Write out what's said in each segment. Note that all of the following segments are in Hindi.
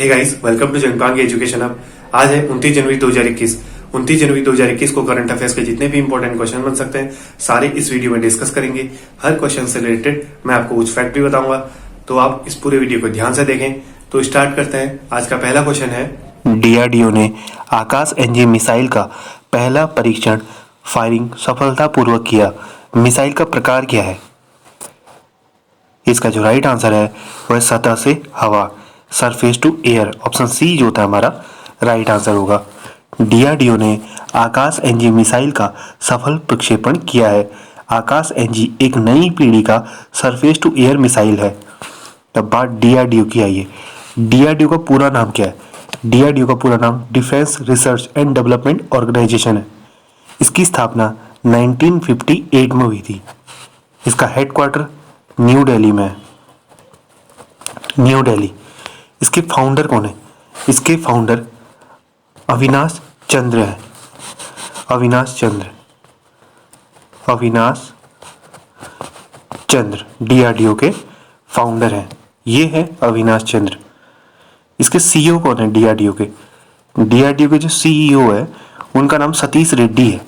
हे गाइस, वेलकम टू जनपांग एजुकेशन हब। आज है 29 जनवरी 2021। 29 जनवरी 2021 को करंट अफेयर्स के जितने भी इंपॉर्टेंट क्वेश्चन बन सकते हैं सारे इस वीडियो में डिस्कस करेंगे। हर क्वेश्चन से रिलेटेड मैं आपको कुछ फैक्ट भी बताऊंगा, तो आप इस पूरे वीडियो को ध्यान से देखें। तो स्टार्ट करते हैं। आज का पहला क्वेश्चन है, डीआरडीओ ने आकाश एनजी मिसाइल का पहला परीक्षण फायरिंग सफलतापूर्वक किया। मिसाइल का प्रकार क्या है? इसका जो राइट आंसर है वह सतह से हवा, surface to air. Option C जो होता है हमारा राइट आंसर होगा। डीआरडीओ ने आकाश एनजी मिसाइल का सफल प्रक्षेपण किया है। आकाश एनजी एक नई पीढ़ी का सरफेस टू एयर मिसाइल है। तब बात डीआरडीओ की आई है। डीआरडीओ का पूरा नाम क्या है? डीआरडीओ का पूरा नाम defence research and development organisation है। इसकी स्थापना 1958 में हुई थी। इसका हेडक्वार्टर न्यू दिल्ली में है। न्यू दिल्ली। इसके फाउंडर कौन है? इसके फाउंडर अविनाश चंद्र है। अविनाश चंद्र। अविनाश चंद्र डीआरडीओ के फाउंडर हैं। ये है अविनाश चंद्र। इसके सीईओ कौन है डीआरडीओ के? डीआरडीओ के जो सीईओ है उनका नाम सतीश रेड्डी है।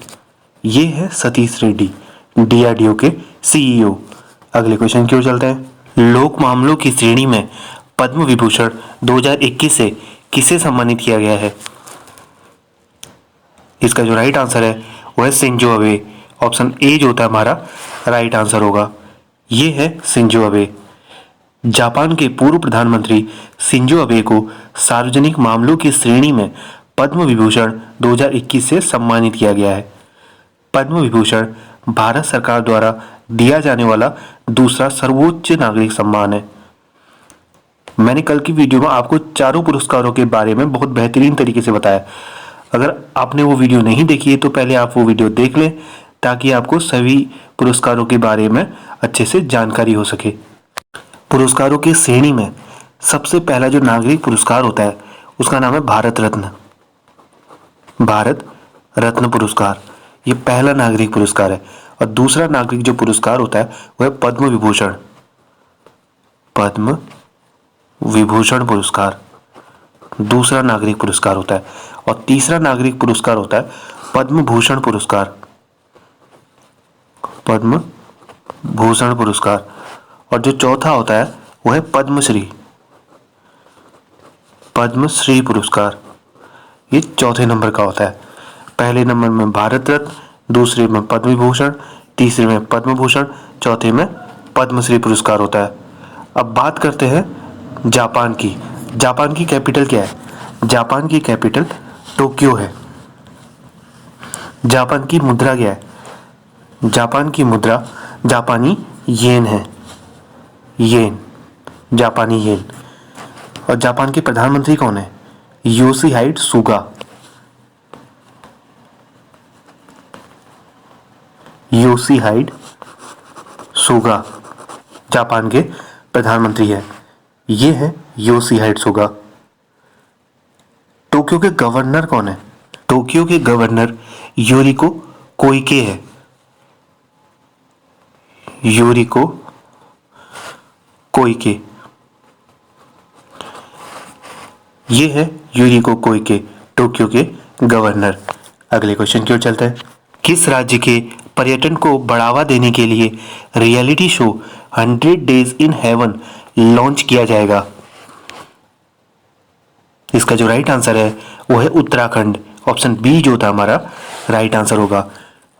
ये है सतीश रेड्डी डीआरडीओ के सीईओ। अगले क्वेश्चन की ओर चलते हैं। लोक मामलों की श्रेणी में पद्म विभूषण 2021 से किसे सम्मानित किया गया है? इसका जो राइट आंसर है वह है शिंजो अबे। ऑप्शन ए जो होता है हमारा राइट आंसर होगा। ये है शिंजो अबे। जापान के पूर्व प्रधानमंत्री शिंजो अबे को सार्वजनिक मामलों की श्रेणी में पद्म विभूषण 2021 से सम्मानित किया गया है। पद्म विभूषण भारत सरकार द्वारा दिया जाने वाला दूसरा सर्वोच्च नागरिक सम्मान है। मैंने कल की वीडियो में आपको चारों पुरस्कारों के बारे में बहुत बेहतरीन तरीके से बताया। अगर आपने वो वीडियो नहीं देखी है तो पहले आप वो वीडियो देख लें ताकि आपको सभी पुरस्कारों के बारे में अच्छे से जानकारी हो सके। पुरस्कारों की श्रेणी में सबसे पहला जो नागरिक पुरस्कार होता है उसका नाम है भारत रत्न। भारत रत्न पुरस्कार ये पहला नागरिक पुरस्कार है। और दूसरा नागरिक जो पुरस्कार होता है वह पद्म विभूषण। पद्म विभूषण पुरस्कार दूसरा नागरिक पुरस्कार होता है। और तीसरा नागरिक पुरस्कार होता है पद्म भूषण पुरस्कार। पद्म भूषण पुरस्कार। और जो चौथा होता है वह है पद्मश्री। पद्मश्री पुरस्कार ये चौथे नंबर का होता है। पहले नंबर में भारत रत्न, दूसरे में पद्म विभूषण, तीसरे में पद्म भूषण, चौथे में पद्मश्री पुरस्कार होता है। अब बात करते हैं जापान की। जापान की कैपिटल क्या है? जापान की कैपिटल टोक्यो है। जापान की मुद्रा क्या है? जापान की मुद्रा जापानी येन है। येन, जापानी येन। और जापान के प्रधानमंत्री कौन है? योशिहाइड सुगा। योशिहाइड सुगा जापान के प्रधानमंत्री है। ये है योशिहाइड सुगा। टोक्यो के गवर्नर कौन है? टोक्यो के गवर्नर योरिको कोइके है। योरिको कोइके। ये है योरिको कोइके टोक्यो के गवर्नर। अगले क्वेश्चन की ओर चलते हैं। किस राज्य के पर्यटन को बढ़ावा देने के लिए reality show 100 days in heaven launch किया जाएगा? इसका जो राइट आंसर है वो है उत्तराखंड। ऑप्शन बी जो था हमारा राइट आंसर होगा।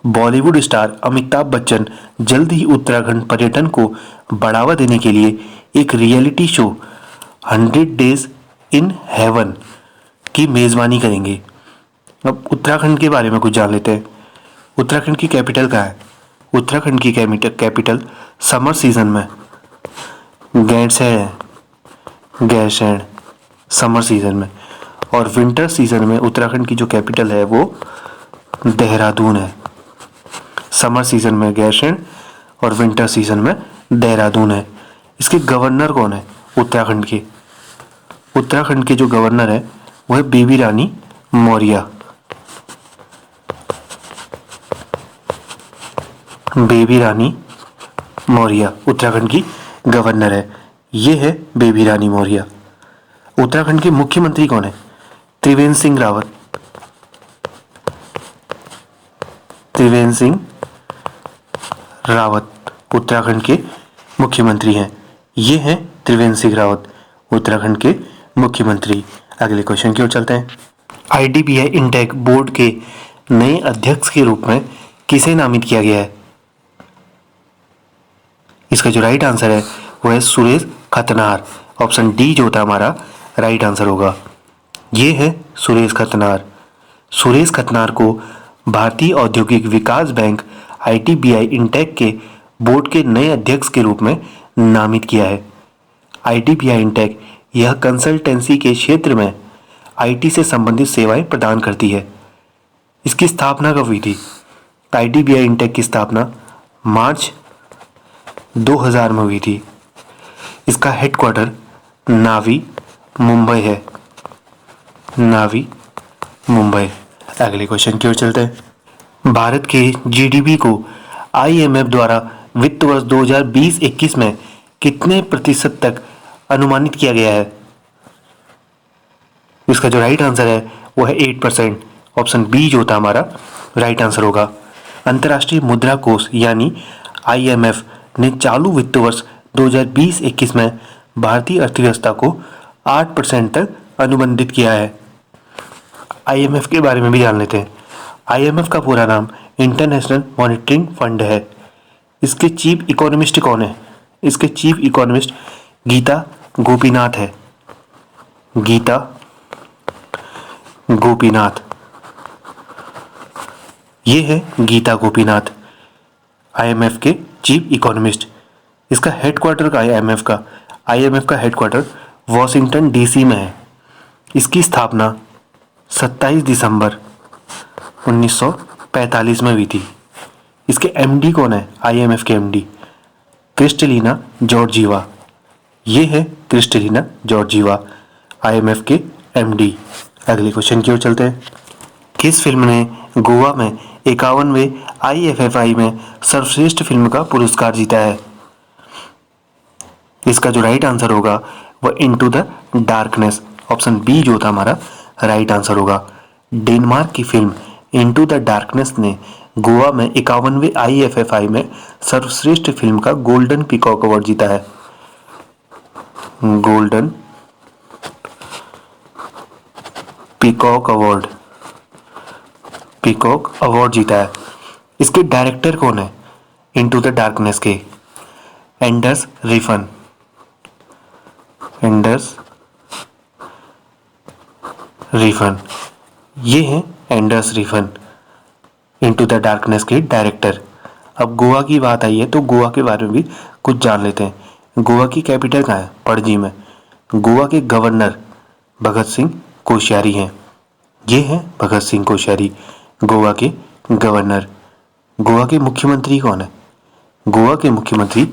बॉलीवुड स्टार अमिताभ बच्चन जल्द ही उत्तराखंड पर्यटन को बढ़ावा देने के लिए एक reality show 100 days in heaven की मेजबानी करेंगे। अब उत्तराखंड के बारे में कुछ जान लेते हैं। उत्तराखंड की कैपिटल क्या है? उत्तराखंड की कैपिटल समर सीजन में गैरसैंण है। गैरसैंण समर सीजन में। और विंटर सीजन में उत्तराखंड की जो कैपिटल है वो देहरादून है। समर सीजन में गैरसैंण और विंटर सीजन में देहरादून है। इसके गवर्नर कौन है उत्तराखंड के? उत्तराखंड के जो गवर्नर है वह है बेबी रानी मौर्य। बेबी रानी मौर्य उत्तराखंड की गवर्नर है। ये है बेबी रानी मौर्य। उत्तराखंड के मुख्यमंत्री कौन है? त्रिवेंद्र सिंह रावत। त्रिवेंद्र सिंह रावत उत्तराखंड के मुख्यमंत्री हैं। ये हैं त्रिवेंद्र सिंह रावत उत्तराखंड के मुख्यमंत्री। अगले क्वेश्चन की ओर चलते हैं। IDBI इंटेक बोर्ड के नए अध्यक्ष के रूप में किसे नामित किया गया है? इसका जो राइट आंसर है वो है सुरेश खतनार। ऑप्शन डी जो होता है हमारा राइट आंसर होगा। ये है सुरेश खतनार। सुरेश खतनार को भारतीय औद्योगिक विकास बैंक IDBI इंटेक के बोर्ड के नए अध्यक्ष के रूप में नामित किया है। IDBI इंटेक यह कंसल्टेंसी के क्षेत्र में IT से संबंधित सेवाएं प्रदान करती है। इसकी स्थापना कब हुई थी? IDBI इंटेक की स्थापना मार्च 2000 में हुई थी। इसका हेडक्वार्टर नावी मुंबई है। नावी मुंबई। अगले क्वेश्चन की ओर चलते हैं। भारत के GDP को IMF द्वारा वित्त वर्ष 2020-21 में कितने प्रतिशत तक अनुमानित किया गया है? इसका जो राइट आंसर है वो है 8%। ऑप्शन बी जो होता है हमारा राइट आंसर होगा। अंतर्राष्ट्रीय मुद्रा कोष यानी IMF ने चालू वित्त वर्ष 2020-21 में भारतीय अर्थव्यवस्था को 8% तक अनुबंधित किया है। IMF के बारे में भी जान लेते हैं। IMF का पूरा नाम इंटरनेशनल मॉनिटरिंग फंड है। इसके चीफ इकोनॉमिस्ट कौन है? इसके चीफ इकोनॉमिस्ट गीता गोपीनाथ है। गीता गोपीनाथ। ये है गीता गोपीनाथ IMF के चीफ इकोनॉमिस्ट। इसका हेडक्वार्टर का IMF का हेडक्वार्टर वॉशिंगटन DC में है। इसकी स्थापना 27 दिसंबर 1945 में हुई थी। इसके MD कौन है? IMF के MD क्रिस्टलिना जॉर्जीवा। ये है क्रिस्टलिना जॉर्जीवा IMF के MD। अगले क्वेश्चन की ओर चलते हैं। किस फिल्म ने गोवा में 51वें IFFI में सर्वश्रेष्ठ फिल्म का पुरस्कार जीता है? इसका जो राइट आंसर होगा वह into the darkness. Option B जो था हमारा राइट आंसर होगा। डेनमार्क की फिल्म इनटू द डार्कनेस ने गोवा में 51वें IFFI में सर्वश्रेष्ठ फिल्म का गोल्डन पीकॉक अवार्ड जीता है। गोल्डन पीकॉक अवार्ड जीता है। इसके डायरेक्टर कौन है इनटू द डार्कनेस के? Anders Ripon. ये हैं Anders Ripon into the darkness के डायरेक्टर। अब गोवा की बात आई है तो गोवा के बारे में भी कुछ जान लेते हैं। गोवा की कैपिटल कहाँ है? पणजी में। गोवा के गवर्नर भगत सिंह कोश्यारी हैं। ये हैं भगत सिंह कोश्यारी गोवा के गवर्नर। गोवा के मुख्यमंत्री कौन है? गोवा के मुख्यमंत्री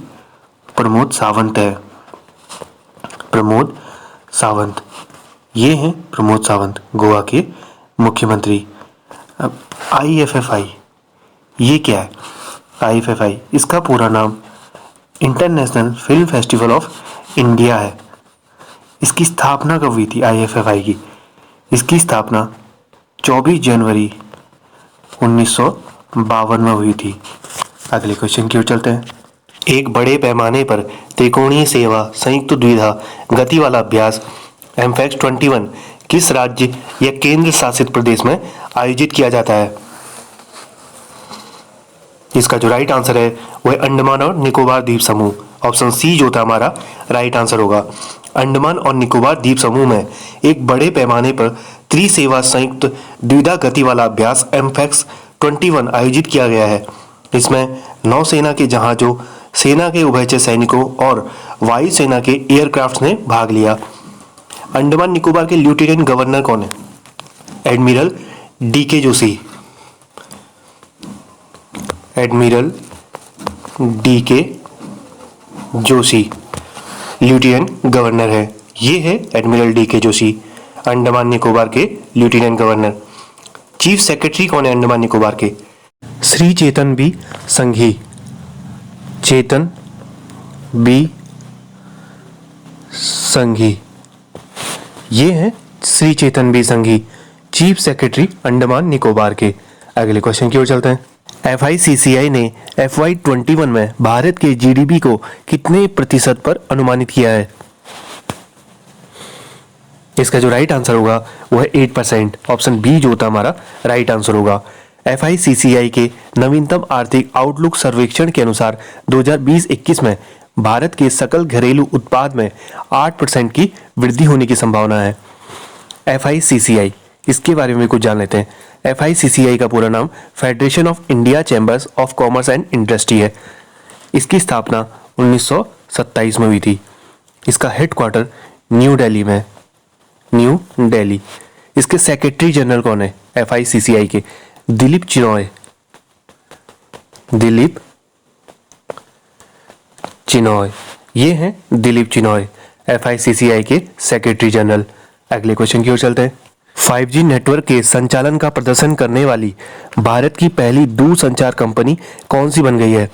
प्रमोद सावंत है। प्रमोद सावंत। ये हैं प्रमोद सावंत गोवा के मुख्यमंत्री। अब IFFI ये क्या है? IFFI इसका पूरा नाम international film festival of India है। इसकी स्थापना कब हुई थी IFFI की? इसकी स्थापना 24 जनवरी 1952 में हुई थी। अगले क्वेश्चन की ओर चलते हैं। एक बड़े पैमाने पर त्रिकोणीय सेवा संयुक्त द्विधा गति वाला अभ्यास MFAX 21 किस राज्य या केंद्र शासित प्रदेश में आयोजित किया जाता है? इसका जो राइट आंसर है वह अंडमान और निकोबार द्वीप समूह। ऑप्शन सी जो था हमारा राइट आंसर होगा। अंडमान और निकोबार द्वीप समूह में एक बड़े पैमाने पर त्रिसेवा संयुक्त द्विधा गति वाला अभ्यास MFAX 21 आयोजित किया गया है। इसमें नौसेना के जहाजों, सेना के उभयचर सैनिकों और वायुसेना के एयरक्राफ्ट ने भाग लिया। अंडमान निकोबार के लेफ्टिनेंट गवर्नर कौन है? Admiral DK Joshi. Admiral DK Joshi lieutenant governor है। ये है एडमिरल DK जोशी अंडमान निकोबार के लेफ्टिनेंट गवर्नर। चीफ सेक्रेटरी कौन है अंडमान निकोबार के? श्री चेतन बी संघी। चेतन बी संघी ये हैं श्री चेतन बी संघी, चीफ सेक्रेटरी अंडमान निकोबार के। अगले क्वेश्चन की ओर चलते हैं। FICCI ने FY21 में भारत के GDP को कितने प्रतिशत पर अनुमानित किया है? इसका जो राइट आंसर होगा वो है 8%। ऑप्शन बी जो होता हमारा राइट आंसर होगा। FICCI के नवीनतम आर्थिक आउटलुक सर्वेक्षण के अनुसार 2020-21 में भारत के सकल घरेलू उत्पाद में 8% की वृद्धि होने की संभावना है। FICCI, इसके बारे में कुछ जान लेते हैं। FICCI का पूरा नाम federation of India chambers of commerce and industry है। इसकी स्थापना 1927 में हुई थी। इसका हेडक्वार्टर न्यू दिल्ली में, न्यू दिल्ली। इसके सेक्रेटरी जनरल कौन है FICCI के? दिलीप चिनॉय। दिलीप चिनॉय, ये हैं दिलीप चिनॉय, FICCI के सेक्रेटरी जनरल। अगले क्वेश्चन की ओर चलते हैं। 5G नेटवर्क के संचालन का प्रदर्शन करने वाली भारत की पहली दूरसंचार कंपनी कौन सी बन गई है?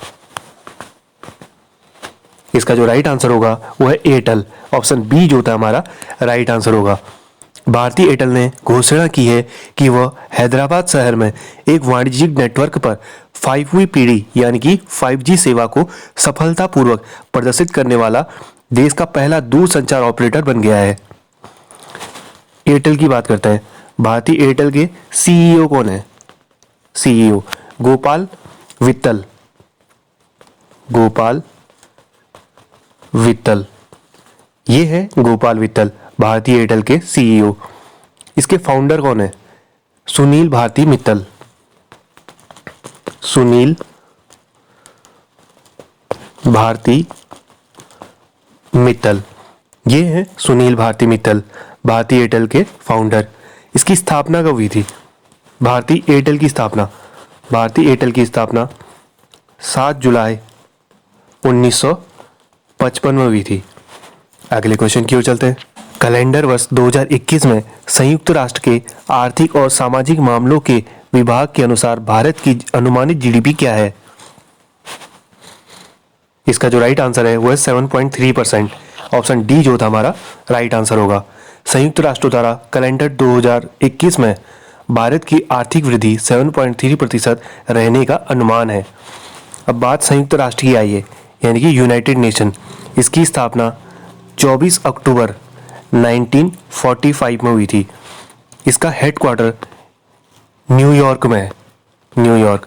इसका जो राइट आंसर होगा वो है एयरटेल। ऑप्शन बी जो होता है हमारा राइट आंसर होगा। भारतीय एयरटेल ने घोषणा की है कि वह हैदराबाद शहर में एक वाणिज्यिक नेटवर्क पर 5वीं पीढ़ी यानी कि 5G सेवा को सफलतापूर्वक प्रदर्शित करने वाला देश का पहला दूरसंचार ऑपरेटर बन गया है। एयरटेल की बात करते हैं। भारतीय एयरटेल के CEO कौन है? CEO गोपाल वित्तल। गोपाल वित्तल, ये है गोपाल वित्तल, भारतीय एयरटेल के CEO। इसके फाउंडर कौन है? सुनील भारती मित्तल। सुनील भारती मित्तल, ये है सुनील भारती मित्तल, भारतीय एयरटेल के फाउंडर। इसकी स्थापना कब हुई थी? भारतीय एयरटेल की स्थापना 7 जुलाई 1955 में हुई थी। अगले क्वेश्चन की ओर चलते हैं। कैलेंडर वर्ष 2021 में संयुक्त राष्ट्र के आर्थिक और सामाजिक मामलों के विभाग के अनुसार भारत की अनुमानित GDP क्या है? इसका जो राइट आंसर है वो है 7.3%। ऑप्शन डी जो था हमारा राइट आंसर होगा। संयुक्त राष्ट्र द्वारा कैलेंडर 2021 में भारत की आर्थिक वृद्धि 7.3% रहने का अनुमान है। अब बात संयुक्त राष्ट्र की आई है, यानी कि यूनाइटेड नेशन। इसकी स्थापना 24 अक्टूबर 1945 में हुई थी। इसका हेडक्वार्टर न्यूयॉर्क में है, न्यूयॉर्क।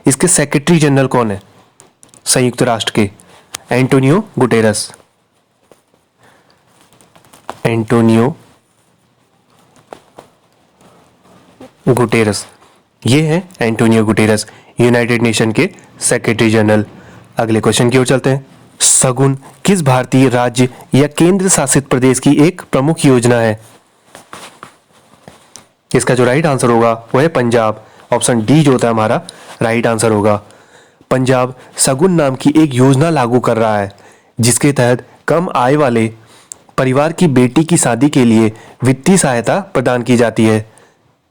इसके सेक्रेटरी जनरल कौन है संयुक्त राष्ट्र के? Antonio Guterres. एंटोनियो गुटेरस, ये है एंटोनियो गुटेरस, यूनाइटेड नेशन के सेक्रेटरी जनरल। अगले क्वेश्चन की ओर चलते हैं। शगुन किस भारतीय राज्य या केंद्र शासित प्रदेश की एक प्रमुख योजना है? इसका जो राइट आंसर होगा वो है पंजाब। ऑप्शन डी जो होता है हमारा राइट आंसर होगा। पंजाब शगुन नाम की एक योजना लागू कर रहा है, जिसके तहत कम आय वाले परिवार की बेटी की शादी के लिए वित्तीय सहायता प्रदान की जाती है।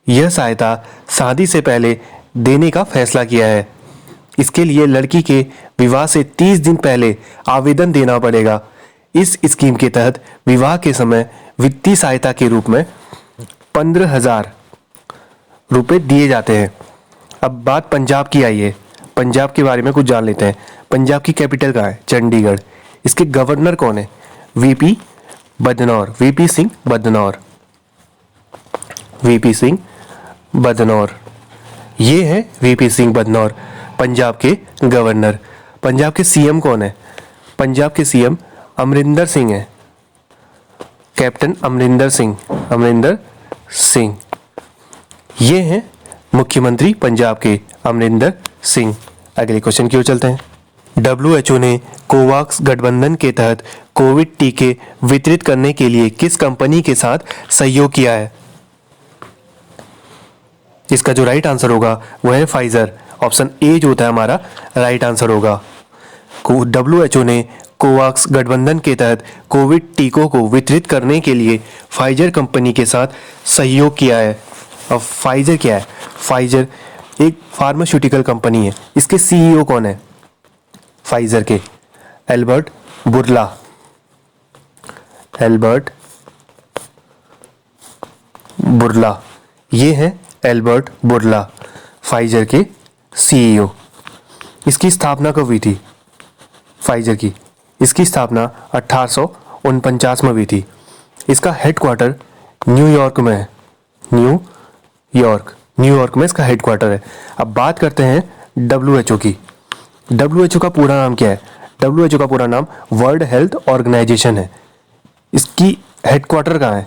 यह सहायता शादी से पहले देने का फैसला किया है। इसके लिए लड़की के विवाह से 30 दिन पहले आवेदन देना पड़ेगा। इस स्कीम के तहत विवाह के समय वित्तीय सहायता के रूप में 15,000 रुपए दिए जाते हैं। अब बात पंजाब की आई है। पंजाब के बारे में कुछ जान लेते हैं। पंजाब की कैपिटल कहाँ है? चंडीगढ़। इसके गवर्नर कौन है? VP Badnore, VP Singh Badnore, VP Singh Badnore, ये है वीपी सिंह बदनौर, पंजाब के गवर्नर। पंजाब के सीएम कौन है? पंजाब के सीएम अमरिंदर सिंह है, कैप्टन अमरिंदर सिंह, अमरिंदर सिंह। ये हैं मुख्यमंत्री पंजाब के अमरिंदर सिंह। अगले क्वेश्चन की ओर चलते हैं। WHO ने कोवैक्स गठबंधन के तहत कोविड टीके वितरित करने के लिए किस कंपनी के साथ सहयोग किया है? इसका जो राइट आंसर होगा वह है फाइजर। ऑप्शन ए जो होता है हमारा राइट आंसर होगा। WHO ने कोवैक्स गठबंधन के तहत कोविड टीकों को वितरित करने के लिए फाइजर कंपनी के साथ सहयोग किया है। अब फाइजर क्या है? फाइजर एक फार्मास्यूटिकल कंपनी है। इसके CEO कौन है फाइजर के? एल्बर्ट बुर्ला, एल्बर्ट बुर्ला, ये हैं एल्बर्ट बुर्ला, फाइजर के सीईओ। इसकी स्थापना कब हुई थी? फाइजर की इसकी स्थापना 1849 में हुई थी। इसका हेडक्वार्टर न्यूयॉर्क में है। न्यूयॉर्क में इसका हेडक्वार्टर है। अब बात करते हैं WHO की। WHO का पूरा नाम क्या है? WHO का पूरा नाम वर्ल्ड हेल्थ ऑर्गेनाइजेशन है। इसकी हेडक्वार्टर कहाँ है?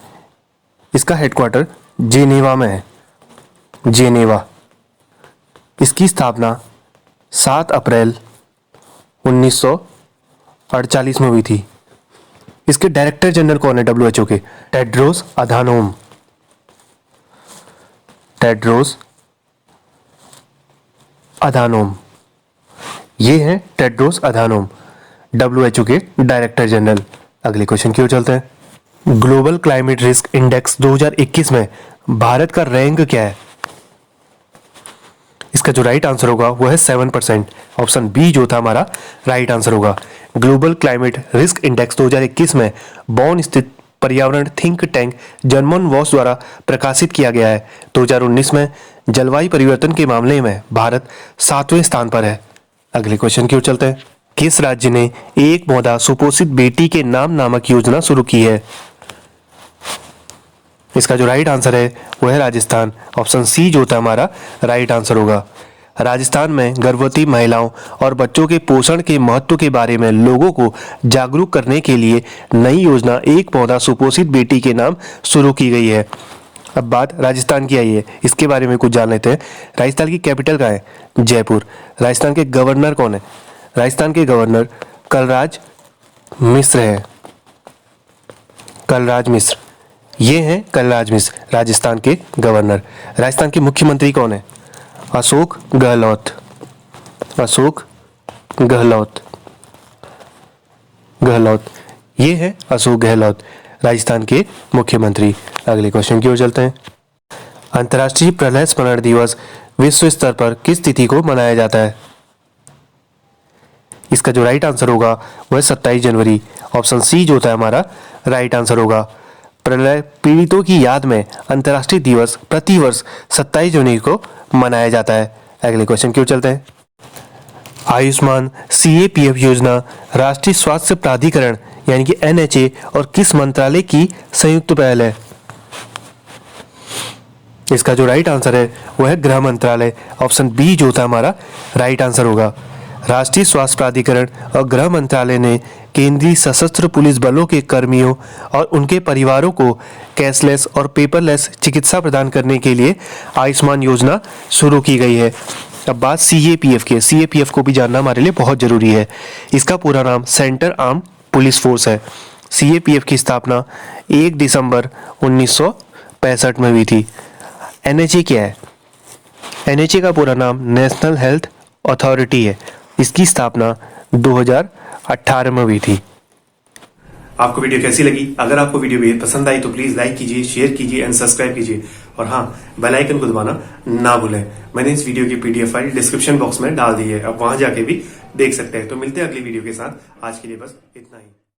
इसका हेडक्वार्टर जेनेवा में है। जेनेवा। इसकी स्थापना 7 अप्रैल 1948 में हुई थी। इसके डायरेक्टर जनरल कौन है WHO के? Tedros Adhanom. ये हैं टेड्रोस अधानोम, WHO के डायरेक्टर जनरल। अगले क्वेश्चन की ओर चलते हैं। ग्लोबल क्लाइमेट रिस्क इंडेक्स 2021 में भारत का रैंक क्या है? इसका जो राइट आंसर होगा वो है 7%। ऑप्शन बी जो था हमारा राइट आंसर होगा। ग्लोबल क्लाइमेट रिस्क इंडेक्स 2021 में बॉन स्थित पर्यावरण थिंक टैंक जर्मन वॉस द्वारा प्रकाशित किया गया है। 2019 में जलवायु परिवर्तन के मामले में भारत 7वें स्थान पर है। अगले क्वेश्चन की ओर चलते हैं। किस राज्य ने एक पौधा सुपोषित बेटी के नाम नामक योजना शुरू की है? इसका जो राइट आंसर है वो है राजस्थान। ऑप्शन सी जो था हमारा राइट आंसर होगा। राजस्थान में गर्भवती महिलाओं और बच्चों के पोषण के महत्व के बारे में लोगों को जागरूक करने के लिए नई योजना एक पौधा सुपोषित बेटी के नाम शुरू की गई है। अब बात राजस्थान की आई है, इसके बारे में कुछ जान लेते हैं। राजस्थान की कैपिटल कहाँ है? जयपुर। राजस्थान के गवर्नर कौन है? राजस्थान के गवर्नर कलराज मिश्र है। कलराज मिश्र, ये हैं कलराज मिश्र राजस्थान के गवर्नर। राजस्थान के मुख्यमंत्री कौन है? अशोक गहलोत। ये है अशोक गहलोत राजस्थान के मुख्यमंत्री। अगले क्वेश्चन की ओर चलते हैं। अंतर्राष्ट्रीय प्रलय स्मरण दिवस विश्व स्तर पर किस तिथि को मनाया जाता है? इसका जो राइट आंसर होगा वह 27 जनवरी। ऑप्शन सी जो था हमारा राइट आंसर होगा। प्रलय पीड़ितों की याद में अंतर्राष्ट्रीय दिवस प्रतिवर्ष 27 जनवरी को मनाया जाता है। अगले क्वेश्चन की ओर चलते हैं। आयुष्मान CAPF योजना राष्ट्रीय स्वास्थ्य प्राधिकरण यानी कि NHA और किस मंत्रालय की संयुक्त पहल है? इसका जो राइट आंसर है वह है गृह मंत्रालय। ऑप्शन बी जो था हमारा राइट आंसर होगा। राष्ट्रीय स्वास्थ्य प्राधिकरण और गृह मंत्रालय ने केंद्रीय सशस्त्र पुलिस बलों के कर्मियों और उनके परिवारों को कैशलेस और पेपरलेस चिकित्सा प्रदान करने के लिए आयुष्मान योजना शुरू की गई है। अब बात CAPF की। CAPF को भी जानना हमारे लिए बहुत जरूरी है। इसका पूरा नाम सेंटर आर्म पुलिस फोर्स है। CAPF की स्थापना 1 दिसंबर 1965 में हुई थी। NHA क्या है? NHA का पूरा नाम नेशनल हेल्थ अथॉरिटी है। इसकी स्थापना 2018 में हुई थी। आपको वीडियो कैसी लगी? अगर आपको वीडियो बेहद पसंद आई तो प्लीज लाइक कीजिए, शेयर कीजिए एंड सब्सक्राइब कीजिए। और हाँ, बेल आइकन को दबाना ना भूलें। मैंने इस वीडियो की PDF फाइल डिस्क्रिप्शन बॉक्स में डाल दी है, आप वहां जाके भी देख सकते हैं। तो मिलते हैं अगली वीडियो के साथ। आज के लिए बस इतना ही।